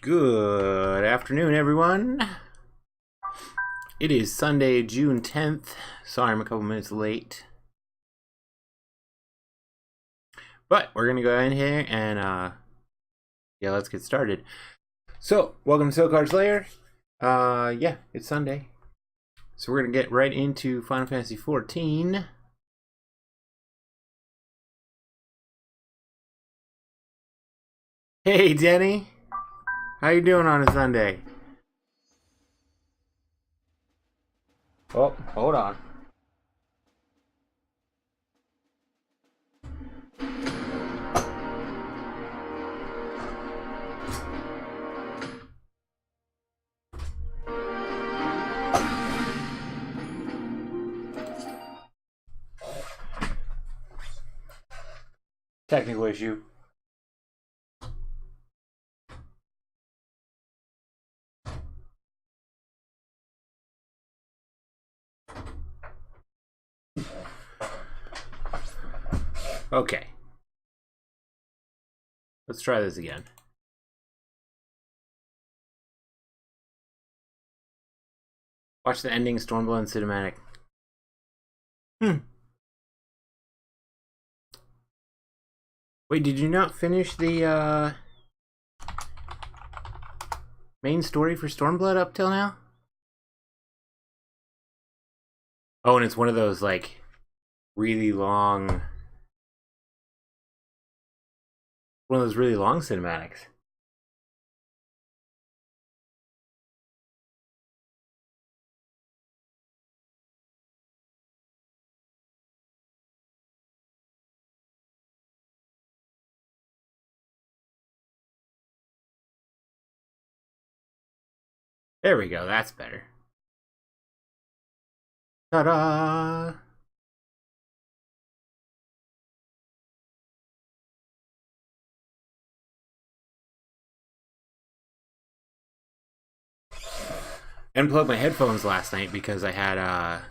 Good afternoon, everyone. It is Sunday, June 10th. Sorry, I'm a couple minutes late. But we're going to go in here and, yeah, let's get started. So, welcome to Silk Slayer. Yeah, it's Sunday. So we're going to get right into Final Fantasy XIV. Hey, Denny. How you doing on a Sunday? Oh, hold on. Technical issue. Okay. Let's try this again. Watch the ending Stormblood cinematic. Wait, did you not finish the main story for Stormblood up till now? Oh, and it's one of those like really long, cinematics. There we go, that's better. Ta-da! I unplugged my headphones last night because I had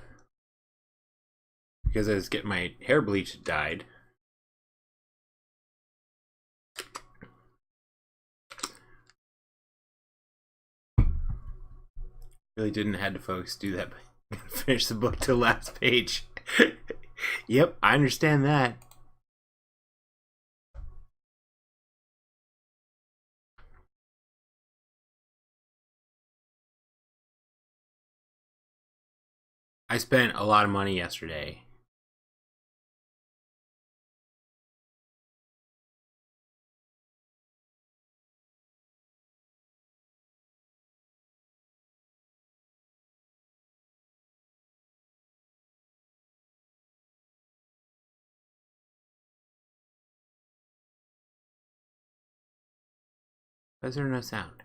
because I was getting my hair bleached dyed. Really didn't had to folks do that, but finish the book to the last page. Yep, I understand that. I spent a lot of money yesterday. Why is there no sound?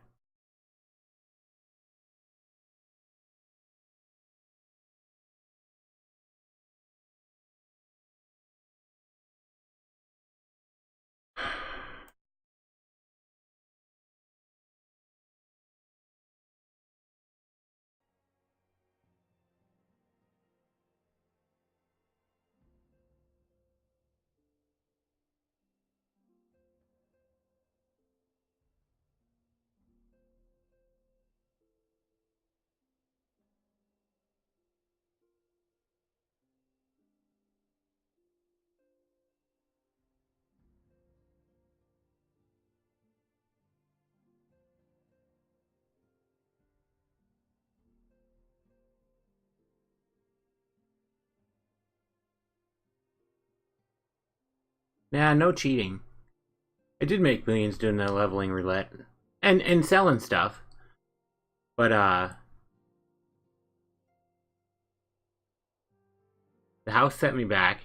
Nah, no cheating. I did make millions doing the leveling roulette and selling stuff, but the house set me back.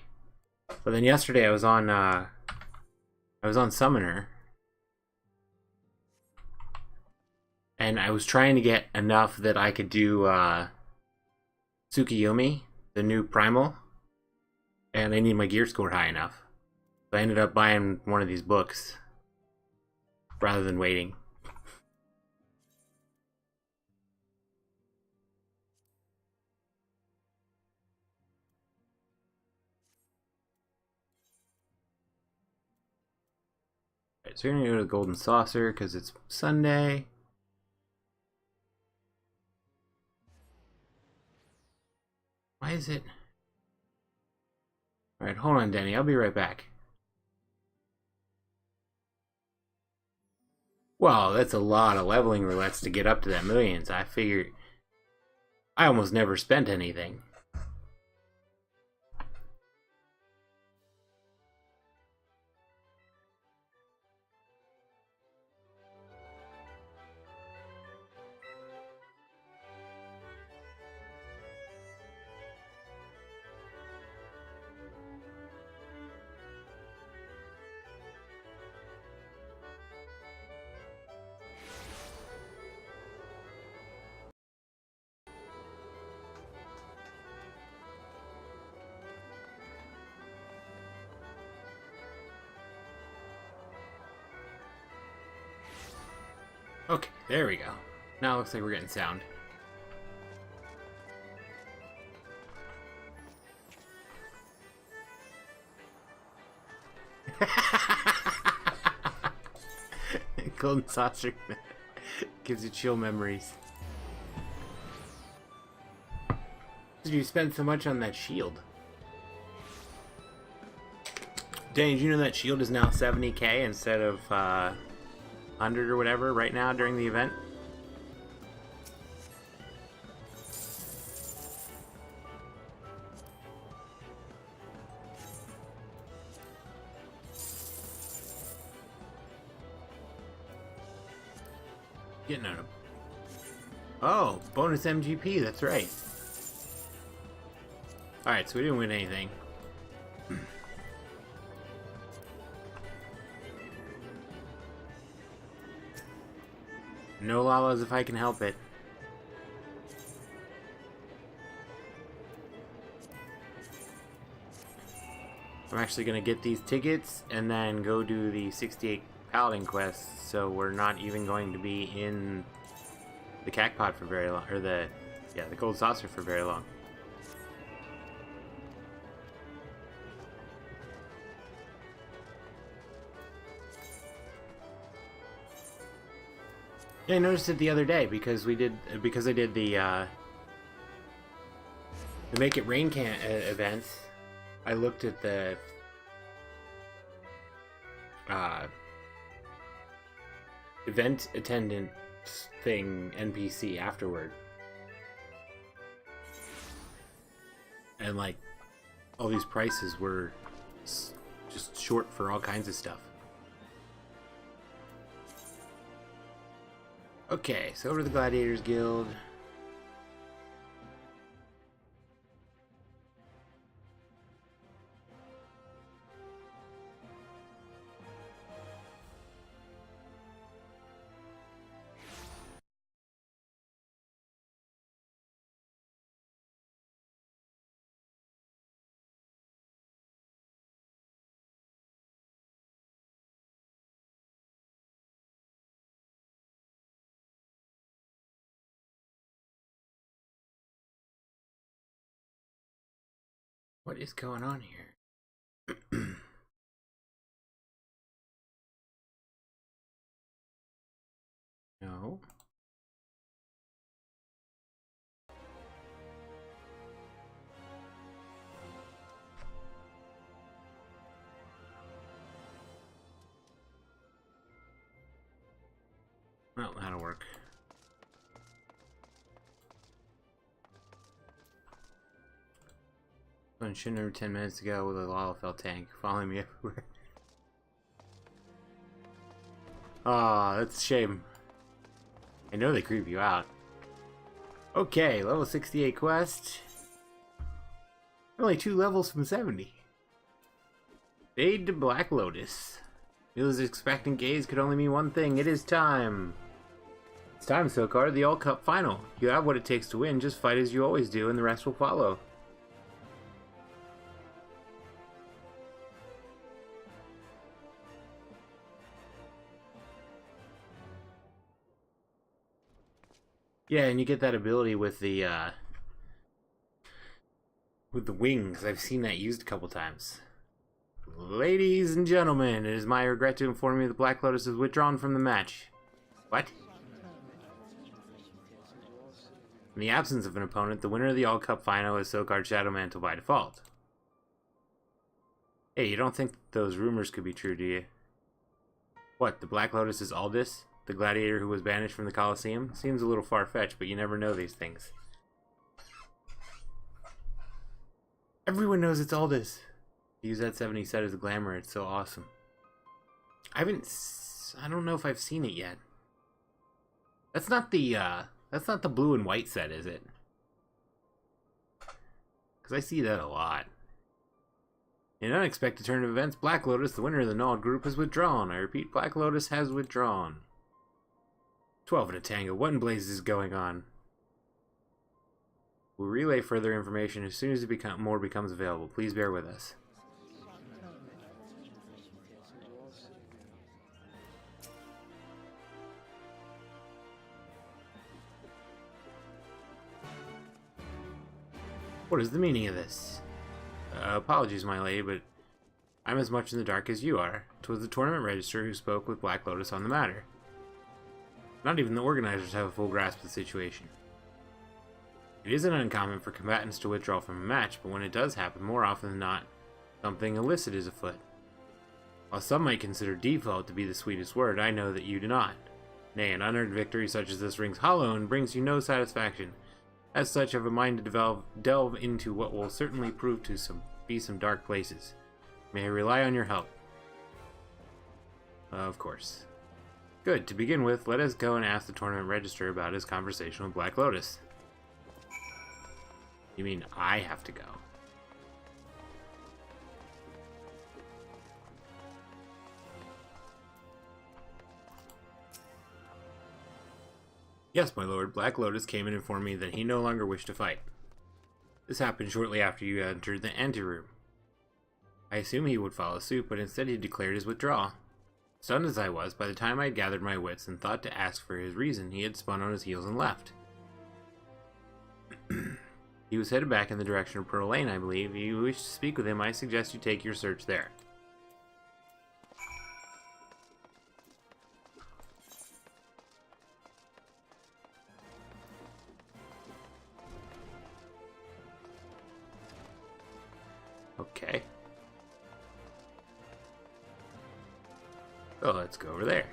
But then yesterday I was on Summoner, and I was trying to get enough that I could do Tsukiyomi, the new primal, and I need my gear score high enough. So I ended up buying one of these books rather than waiting. Alright, so we're gonna go to the Golden Saucer because it's Sunday. is it? Alright, hold on, Denny. I'll be right back. Well, that's a lot of leveling roulettes to get up to that millions. I figure I almost never spent anything. Okay, there we go. Now it looks like we're getting sound. Golden saucer gives you chill memories. Did you spend so much on that shield? Danny, did you know that shield is now 70k instead of 100 or whatever right now during the event? Getting out of... Oh, bonus MGP, that's right. Alright, so we didn't win anything. No lalas if I can help it. I'm actually going to get these tickets and then go do the 68 Paladin quests, so we're not even going to be in the Cacpot for very long, or the Gold Saucer for very long. Yeah, I noticed it the other day because I did the Make It Rain events. I looked at the event attendant thing NPC afterward, and like all these prices were just short for all kinds of stuff. Okay, so over to the Gladiators Guild. What is going on here? No. Well, that'll work. I shouldn't have 10 minutes ago with a Lalafell tank following me everywhere. Aw, that's a shame. I know they creep you out. Okay, level 68 quest. Only 2 levels from 70. Fade to Black Lotus. Mill's expectant gaze could only mean one thing. It is time. It's time, Sokar. The All Cup final. You have what it takes to win. Just fight as you always do, and the rest will follow. Yeah, and you get that ability with the wings. I've seen that used a couple times. Ladies and gentlemen, it is my regret to inform you the Black Lotus is withdrawn from the match. What? In the absence of an opponent, the winner of the All Cup final is Sokard Shadow Mantle by default. Hey, you don't think those rumors could be true, do you? What, the Black Lotus is Aldous? The gladiator who was banished from the Colosseum? Seems a little far-fetched, but you never know these things. Everyone knows it's Aldous. Use that 70 set as a glamour, it's so awesome. I don't know if I've seen it yet. That's not the blue and white set, is it? Because I see that a lot. In an unexpected turn of events, Black Lotus, the winner of the Nald group, has withdrawn. I repeat, Black Lotus has withdrawn. 12 in a tango. What in blazes is going on? We'll relay further information as soon as more becomes available. Please bear with us. What is the meaning of this? Apologies, my lady, but I'm as much in the dark as you are. 'Twas the tournament registrar who spoke with Black Lotus on the matter. Not even the organizers have a full grasp of the situation. It isn't uncommon for combatants to withdraw from a match, but when it does happen, more often than not, something illicit is afoot. While some might consider default to be the sweetest word, I know that you do not. Nay, an unearned victory such as this rings hollow and brings you no satisfaction. As such, I have a mind to delve into what will certainly prove to be some dark places. May I rely on your help? Of course. Good. To begin with, let us go and ask the tournament registrar about his conversation with Black Lotus. You mean I have to go? Yes, my lord. Black Lotus came and informed me that he no longer wished to fight. This happened shortly after you entered the anteroom. I assumed he would follow suit, but instead he declared his withdrawal. Stunned as I was, by the time I had gathered my wits and thought to ask for his reason, he had spun on his heels and left. He was headed back in the direction of Pearl Lane, I believe. If you wish to speak with him, I suggest you take your search there. Okay. So let's go over there.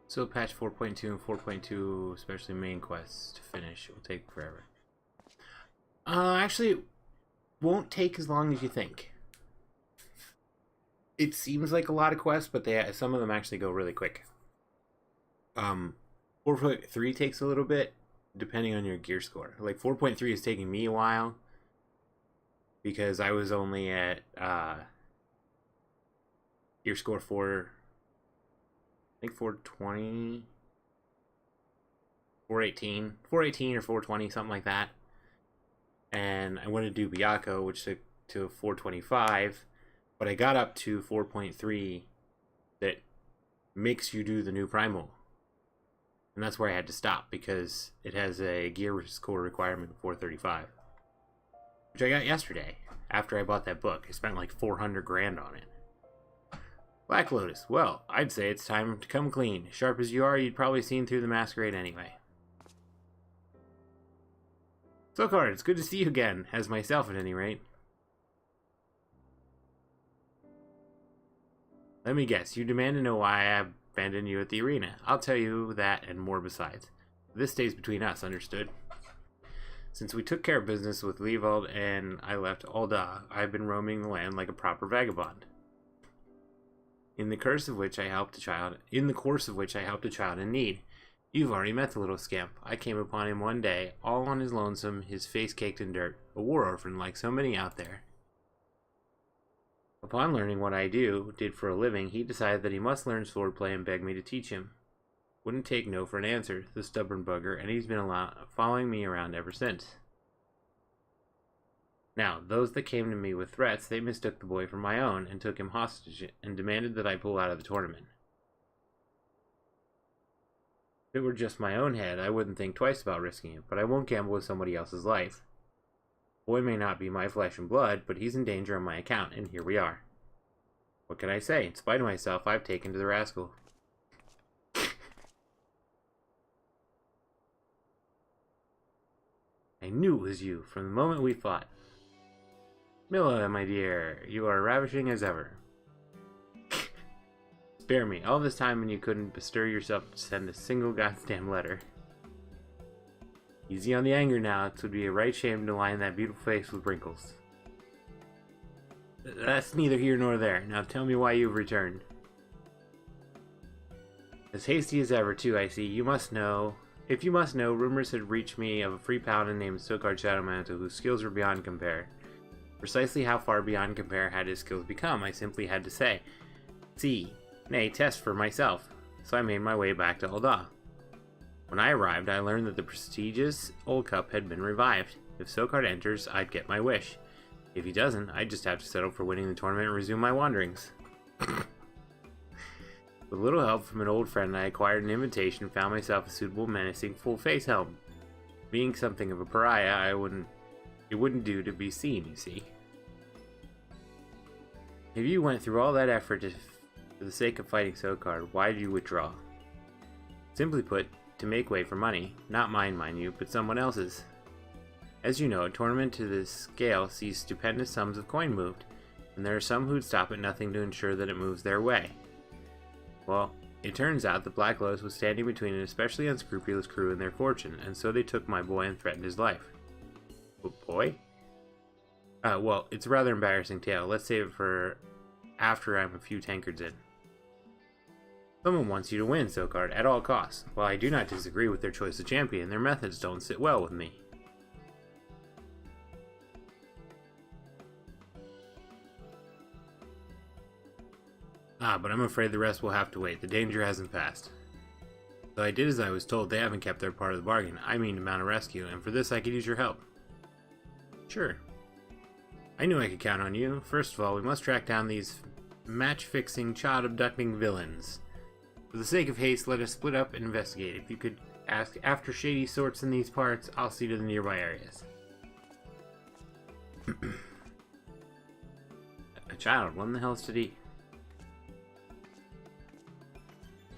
So patch 4.2 and 4.2, especially main quests to finish, it will take forever. Actually, it won't take as long as you think. It seems like a lot of quests, but some of them actually go really quick. 4.3 takes a little bit, depending on your gear score. Like 4.3 is taking me a while, because I was only at gear score 4. I think 420, 418 or 420, something like that. And I wanted to do Byakuya, which took to 425, but I got up to 4.3 that makes you do the new primal. And that's where I had to stop because it has a gear score requirement of 435, which I got yesterday after I bought that book. I spent like 400 grand on it. Black Lotus, well, I'd say it's time to come clean. Sharp as you are, you'd probably seen through the masquerade anyway. Sokard, it's good to see you again, as myself at any rate. Let me guess, you demand to know why I abandoned you at the arena. I'll tell you that and more besides. This stays between us, understood? Since we took care of business with Leovold and I left Alda, I've been roaming the land like a proper vagabond. In the course of which I helped a child in need. You've already met the little scamp. I came upon him one day, all on his lonesome, his face caked in dirt, a war orphan like so many out there. Upon learning what I did for a living, he decided that he must learn swordplay and begged me to teach him. Wouldn't take no for an answer, the stubborn bugger, and he's been following me around ever since. Now, those that came to me with threats, they mistook the boy for my own and took him hostage and demanded that I pull out of the tournament. If it were just my own head, I wouldn't think twice about risking it, but I won't gamble with somebody else's life. The boy may not be my flesh and blood, but he's in danger on my account, and here we are. What can I say? In spite of myself, I've taken to the rascal. I knew it was you from the moment we fought. Milla, my dear, you are ravishing as ever. Spare me all this time and you couldn't bestir yourself to send a single goddamn letter. Easy on the anger now. It would be a right shame to line that beautiful face with wrinkles. That's neither here nor there. Now tell me why you've returned. As hasty as ever, too, I see. You must know. If you must know, rumors had reached me of a free paladin named Stokard Shadowmantle whose skills were beyond compare. Precisely how far beyond compare had his skills become, I simply had to say. See, nay, test for myself. So I made my way back to Ul'dah. When I arrived, I learned that the prestigious Old Cup had been revived. If Stokard enters, I'd get my wish. If he doesn't, I'd just have to settle for winning the tournament and resume my wanderings. With a little help from an old friend, I acquired an invitation and found myself a suitable, menacing, full-face helm. Being something of a pariah, it wouldn't do to be seen, you see. If you went through all that effort for the sake of fighting Stokard, why did you withdraw? Simply put, to make way for money. Not mine, mind you, but someone else's. As you know, a tournament to this scale sees stupendous sums of coin moved, and there are some who'd stop at nothing to ensure that it moves their way. Well, it turns out that Black Lotus was standing between an especially unscrupulous crew and their fortune, and so they took my boy and threatened his life. What boy? Well, it's a rather embarrassing tale. Let's save it for after I'm a few tankards in. Someone wants you to win, Stokard, at all costs. While I do not disagree with their choice of champion, their methods don't sit well with me. But I'm afraid the rest will have to wait. The danger hasn't passed. Though I did as I was told, they haven't kept their part of the bargain. I mean to mount a rescue, and for this I could use your help. Sure. I knew I could count on you. First of all, we must track down these match-fixing, child-abducting villains. For the sake of haste, let us split up and investigate. If you could ask after shady sorts in these parts, I'll see to the nearby areas. A child? What in the hell is to do?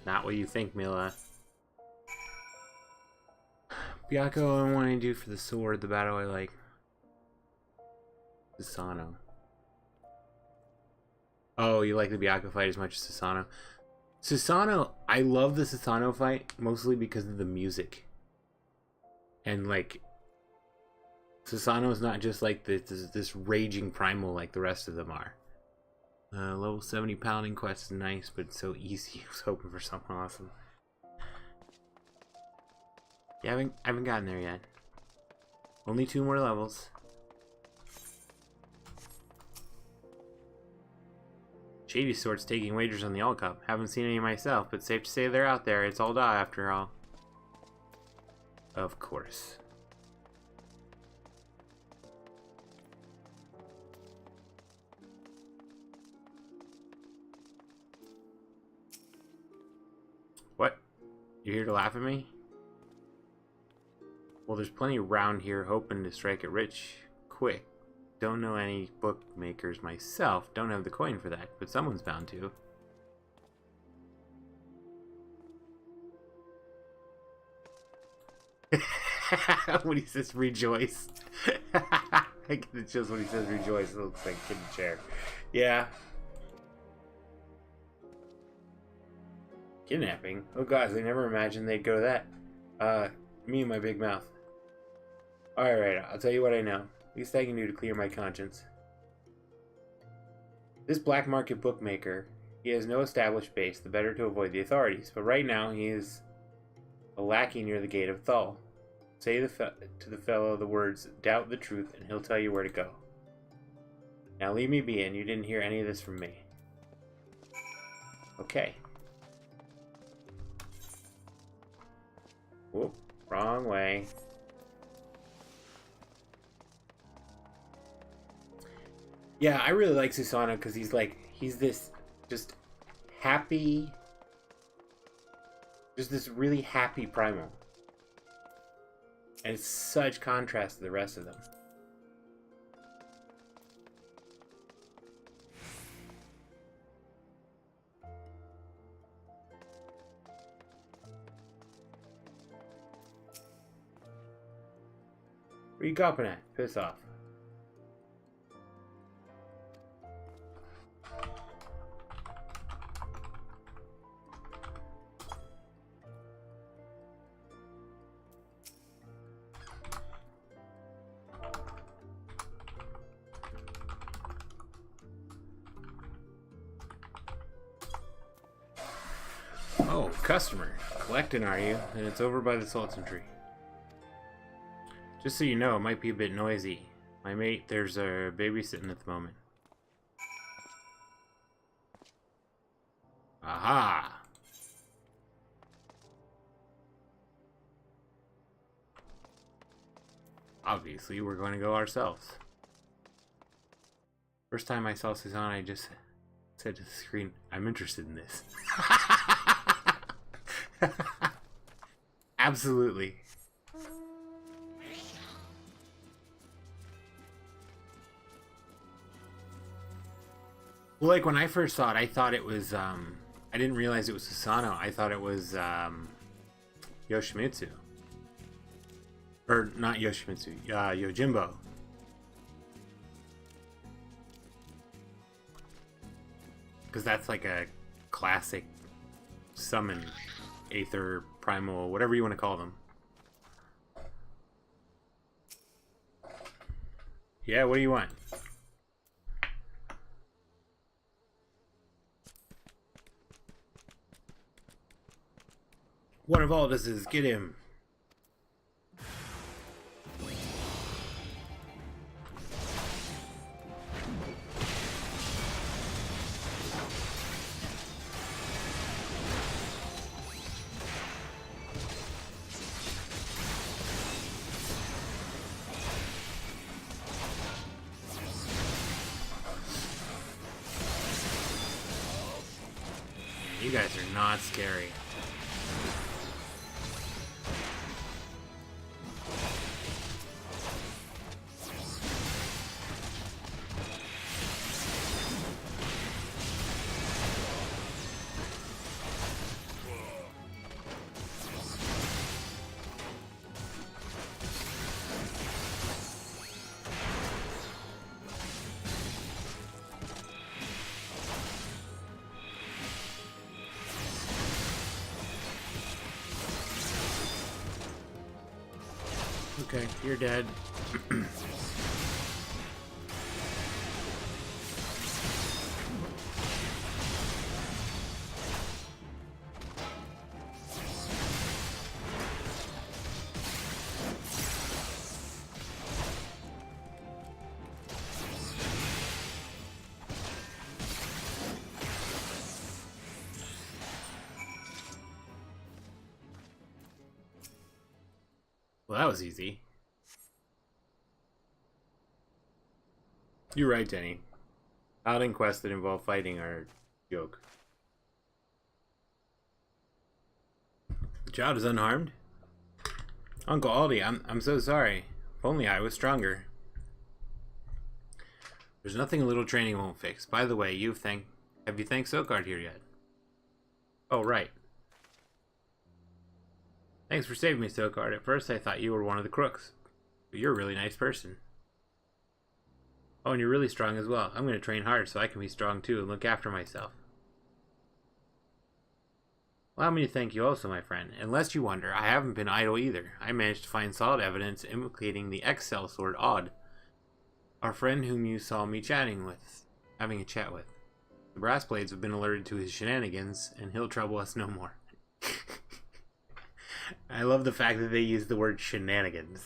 Not what you think, Milla. Byakko, I want to do for the sword, the battle I like. Susano. Oh, you like the Byakko fight as much as Susano? Susano, I love the Susano fight, mostly because of the music. And, like, Susano's not just like this raging primal like the rest of them are. Level 70 Paladin quest is nice, but it's so easy. I was hoping for something awesome. Yeah, I haven't gotten there yet. Only 2 more levels. Shady sorts taking wagers on the All Cup. Haven't seen any myself, but safe to say they're out there. It's Ul'dah after all. Of course. What? You here to laugh at me? Well, there's plenty around here hoping to strike it rich quick. Don't know any bookmakers myself. Don't have the coin for that, but someone's bound to. When he says rejoice. I get the chills when he says rejoice. It looks like kid in a chair. Yeah. Kidnapping? Oh gosh, they never imagined they'd go to that. Me and my big mouth. Alright, I'll tell you what I know. Least I can do to clear my conscience. This black market bookmaker, he has no established base, the better to avoid the authorities, but right now he is a lackey near the gate of Thal. Say to the fellow the words, doubt the truth, and he'll tell you where to go. Now leave me be, and you didn't hear any of this from me. Okay. Whoop, wrong way. Yeah, I really like Susanoo because he's this just happy, just this really happy primal. And it's such contrast to the rest of them. What are you gopping at? Piss off. Oh, customer. Collecting, are you? And it's over by the Sultan tree. Just so you know, it might be a bit noisy. My mate, there's a babysitting at the moment. Aha! Obviously, we're going to go ourselves. First time I saw Susanoo, I just said to the screen, I'm interested in this. Absolutely. Well, like when I first saw it, I thought it was, I didn't realize it was Susanoo. I thought it was, Yoshimitsu. Or, not Yoshimitsu, Yojimbo. Because that's like a classic summon, Aether, Primal, whatever you want to call them. Yeah, what do you want? One of all this is get him. You guys are not scary. Okay, you're dead. Well, that was easy. You're right, Denny. Paladin quests that involve fighting are a joke. The child is unharmed? Uncle Aldi, I'm so sorry. If only I was stronger. There's nothing a little training won't fix. By the way, have you thanked Sokard here yet? Oh, right. Thanks for saving me, Sokard. At first I thought you were one of the crooks. But you're a really nice person. Oh, and you're really strong as well. I'm going to train hard so I can be strong too and look after myself. Allow me to thank you also, my friend. Unless you wonder, I haven't been idle either. I managed to find solid evidence implicating the X-Cell Sword Odd, our friend whom you saw me having a chat with. The Brass Blades have been alerted to his shenanigans, and he'll trouble us no more. I love the fact that they use the word shenanigans.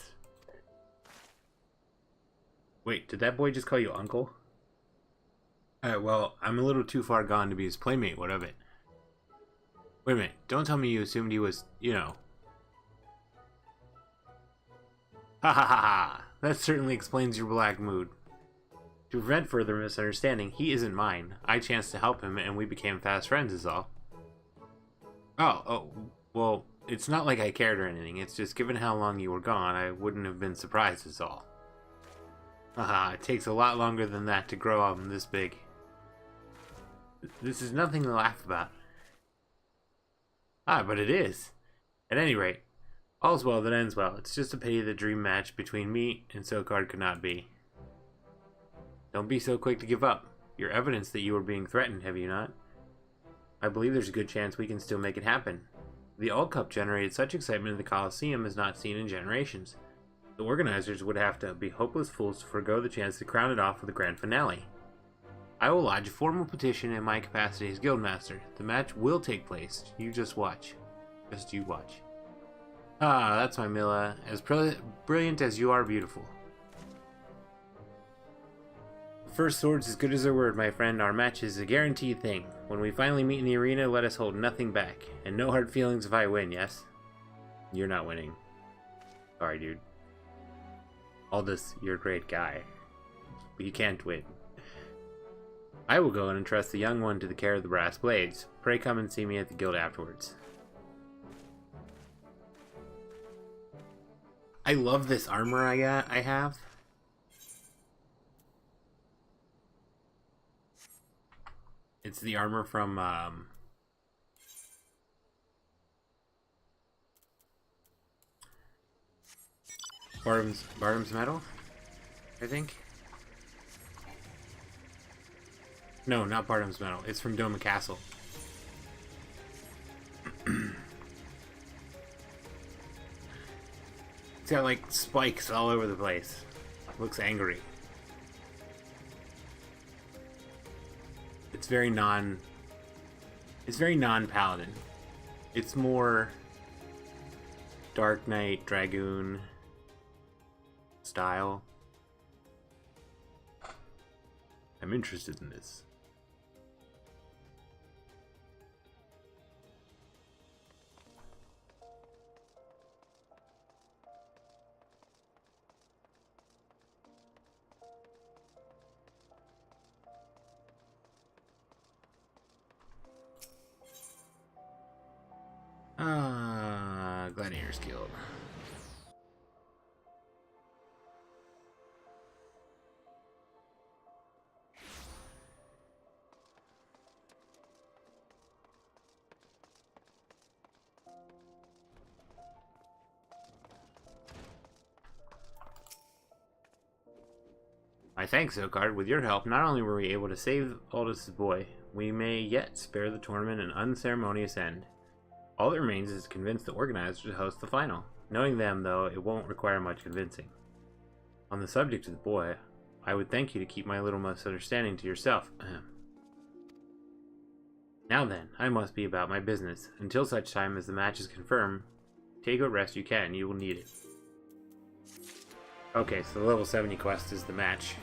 Wait, did that boy just call you uncle? Alright, well, I'm a little too far gone to be his playmate, what of it? Wait a minute, don't tell me you assumed he was, you know. Ha ha ha ha! That certainly explains your black mood. To prevent further misunderstanding, he isn't mine. I chanced to help him, and we became fast friends is all. Oh, well, it's not like I cared or anything. It's just given how long you were gone, I wouldn't have been surprised is all. Haha, it takes a lot longer than that to grow up this big. This is nothing to laugh about. Ah, but it is. At any rate, all's well that ends well. It's just a pity the dream match between me and Sokard could not be. Don't be so quick to give up. You're evidence that you were being threatened, have you not? I believe there's a good chance we can still make it happen. The All Cup generated such excitement in the Coliseum as not seen in generations. The organizers would have to be hopeless fools to forgo the chance to crown it off with a grand finale. I will lodge a formal petition in my capacity as Guildmaster. The match will take place. You just watch. Just you watch. Ah, that's my Mila. As brilliant as you are beautiful. First sword's as good as her word, my friend. Our match is a guaranteed thing. When we finally meet in the arena, let us hold nothing back. And no hard feelings if I win, yes? You're not winning. Sorry, dude. Aldous, you're a great guy. But you can't win. I will go and entrust the young one to the care of the brass blades. Pray come and see me at the guild afterwards. I love this armor I have. It's the armor from Bardam's Metal, I think. No, not Bardam's Metal. It's from Doma Castle. It's got like spikes all over the place. Looks angry. It's very non-Paladin. It's more Dark Knight, Dragoon style. I'm interested in this. Gladiator's Guild. My thanks, Sokard. With your help, not only were we able to save Aldous' boy, we may yet spare the tournament an unceremonious end. All that remains is to convince the organizers to host the final. Knowing them, though, it won't require much convincing. On the subject of the boy, I would thank you to keep my little misunderstanding to yourself. Now then, I must be about my business. Until such time as the match is confirmed, take what rest you can. You will need it. Okay, so the level 70 quest is the match.